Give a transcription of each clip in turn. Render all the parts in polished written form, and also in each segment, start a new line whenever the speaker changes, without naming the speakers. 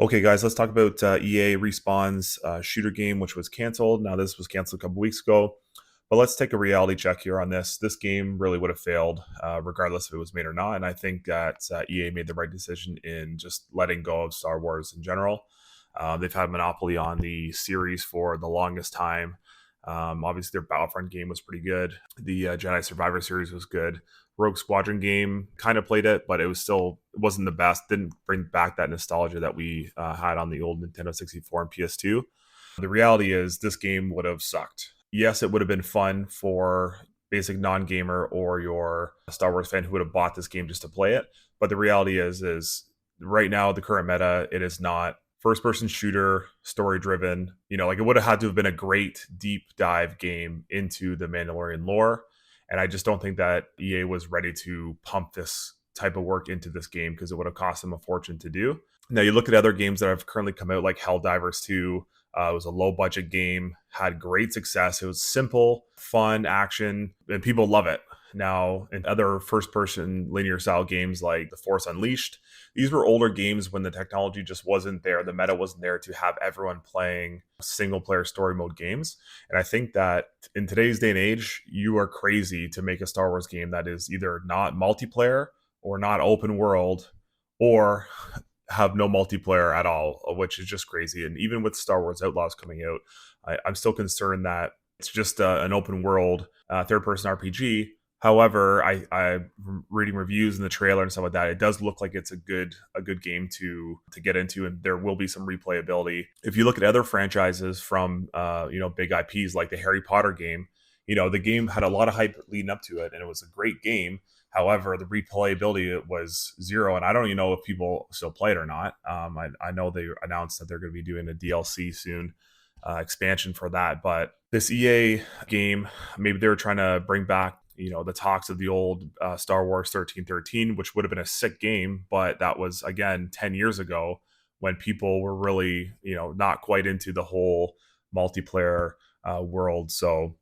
Okay, guys, let's talk about EA Respawn's shooter game, which was canceled. Now, this was canceled a couple weeks ago, but let's take a reality check here on this. This game really would have failed, regardless if it was made or not. And I think that EA made the right decision in just letting go of Star Wars in general. They've had a monopoly on the series for the longest time. Obviously, their Battlefront game was pretty good. The Jedi Survivor series was good. Rogue Squadron game kind of played it, but it wasn't the best. Didn't bring back that nostalgia that we had on the old Nintendo 64 and PS2. The reality is, this game would have sucked. Yes, it would have been fun for basic non-gamer or your Star Wars fan who would have bought this game just to play it. But the reality is right now the current meta, it is not first person shooter, story driven. Like it would have had to have been a great deep dive game into the Mandalorian lore. And I just don't think that EA was ready to pump this type of work into this game because it would have cost them a fortune to do. Now you look at other games that have currently come out, like Helldivers 2. It was a low budget game, had great success. It was simple, fun, action, and people love it. Now, in other first person linear style games like The Force Unleashed, these were older games when the technology just wasn't there. The meta wasn't there to have everyone playing single player story mode games. And I think that in today's day and age, you are crazy to make a Star Wars game that is either not multiplayer or not open world or have no multiplayer at all, which is just crazy. And even with Star Wars Outlaws coming out, I'm still concerned that it's just an open world third person RPG. However, I'm reading reviews in the trailer and stuff like that. It does look like it's a good game to get into, and there will be some replayability. If you look at other franchises from big IPs like the Harry Potter game, the game had a lot of hype leading up to it, and it was a great game. However, the replayability was zero, and I don't even know if people still play it or not. I know they announced that they're going to be doing a DLC soon, expansion for that. But this EA game, maybe they were trying to bring back the talks of the old Star Wars 1313, which would have been a sick game, but that was again 10 years ago when people were really not quite into the whole multiplayer world. So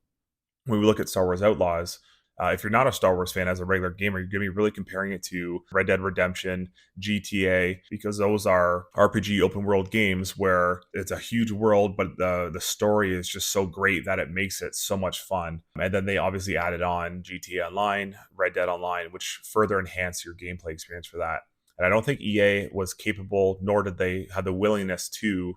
when we look at Star Wars Outlaws, if you're not a Star Wars fan as a regular gamer, you're going to be really comparing it to Red Dead Redemption, GTA, because those are RPG open world games where it's a huge world, but the story is just so great that it makes it so much fun. And then they obviously added on GTA Online, Red Dead Online, which further enhance your gameplay experience for that. And I don't think EA was capable, nor did they have the willingness to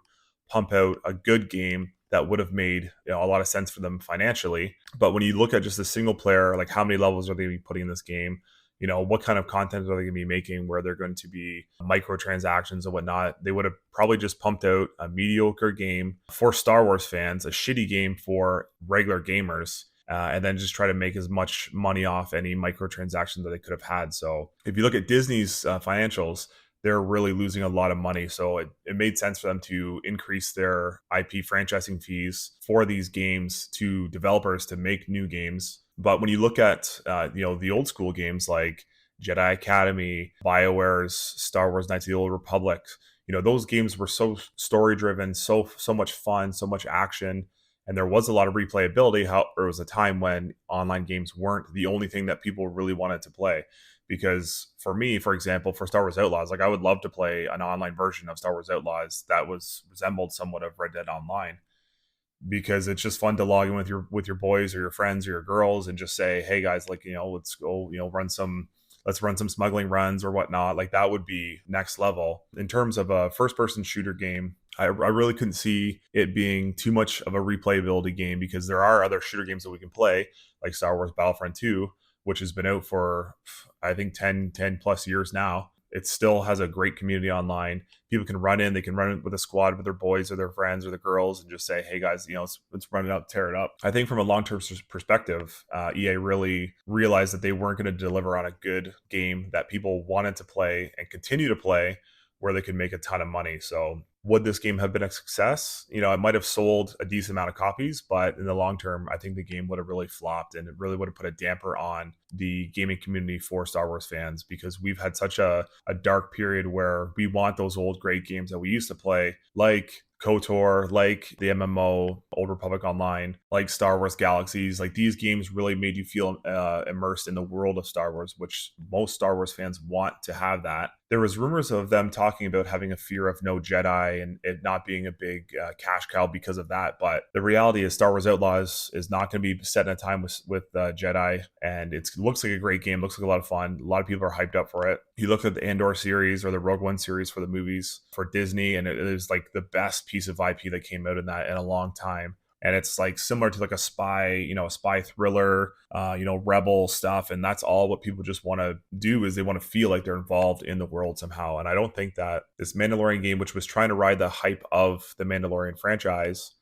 pump out a good game that would have made a lot of sense for them financially. But when you look at just the single player, like how many levels are they going to be putting in this game? What kind of content are they going to be making where they're going to be microtransactions and whatnot? They would have probably just pumped out a mediocre game for Star Wars fans, a shitty game for regular gamers, and then just try to make as much money off any microtransactions that they could have had. So if you look at Disney's financials, they're really losing a lot of money. So it made sense for them to increase their IP franchising fees for these games to developers to make new games. But when you look at the old school games like Jedi Academy, BioWare's Star Wars Knights of the Old Republic, those games were so story driven, so much fun, so much action. And there was a lot of replayability. There was a time when online games weren't the only thing that people really wanted to play. Because for me, for example, for Star Wars Outlaws, like I would love to play an online version of Star Wars Outlaws that resembled somewhat of Red Dead Online, because it's just fun to log in with your boys or your friends or your girls and just say, hey guys, like let's go let's run some smuggling runs or whatnot. Like that would be next level. In terms of a first person shooter game, I really couldn't see it being too much of a replayability game, because there are other shooter games that we can play, like Star Wars Battlefront 2, which has been out for, I think, 10 plus years now. It still has a great community online. People can run in, they can run in with a squad with their boys or their friends or the girls and just say, hey guys, let's run it up, tear it up. I think from a long-term perspective, EA really realized that they weren't going to deliver on a good game that people wanted to play and continue to play, where they could make a ton of money. So Would this game have been a success? It might have sold a decent amount of copies, but in the long term, I think the game would have really flopped, and it really would have put a damper on the gaming community for Star Wars fans, because we've had such a dark period where we want those old great games that we used to play, like KOTOR, like the MMO, Old Republic Online, like Star Wars Galaxies. Like, these games really made you feel immersed in the world of Star Wars, which most Star Wars fans want to have that. There was rumors of them talking about having a fear of no Jedi and it not being a big cash cow because of that. But the reality is Star Wars Outlaws is not going to be set in a time with Jedi. And it looks like a great game. Looks like a lot of fun. A lot of people are hyped up for it. You look at the Andor series or the Rogue One series for the movies for Disney, and it is like the best piece of IP that came out in that in a long time. And it's like similar to like a spy thriller, rebel stuff. And that's all what people just want to do, is they want to feel like they're involved in the world somehow. And I don't think that this Mandalorian game, which was trying to ride the hype of the Mandalorian franchise,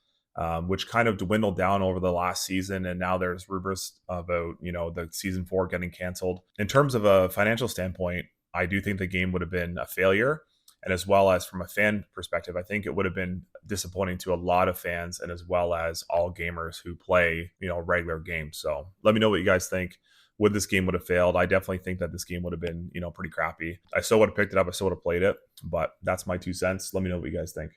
which kind of dwindled down over the last season, and now there's rumors about the season 4 getting canceled. In terms of a financial standpoint, I do think the game would have been a failure. And as well as from a fan perspective, I think it would have been disappointing to a lot of fans, and as well as all gamers who play, regular games. So let me know what you guys think. Would this game would have failed? I definitely think that this game would have been, pretty crappy. I still would have picked it up. I still would have played it, but that's my 2 cents. Let me know what you guys think.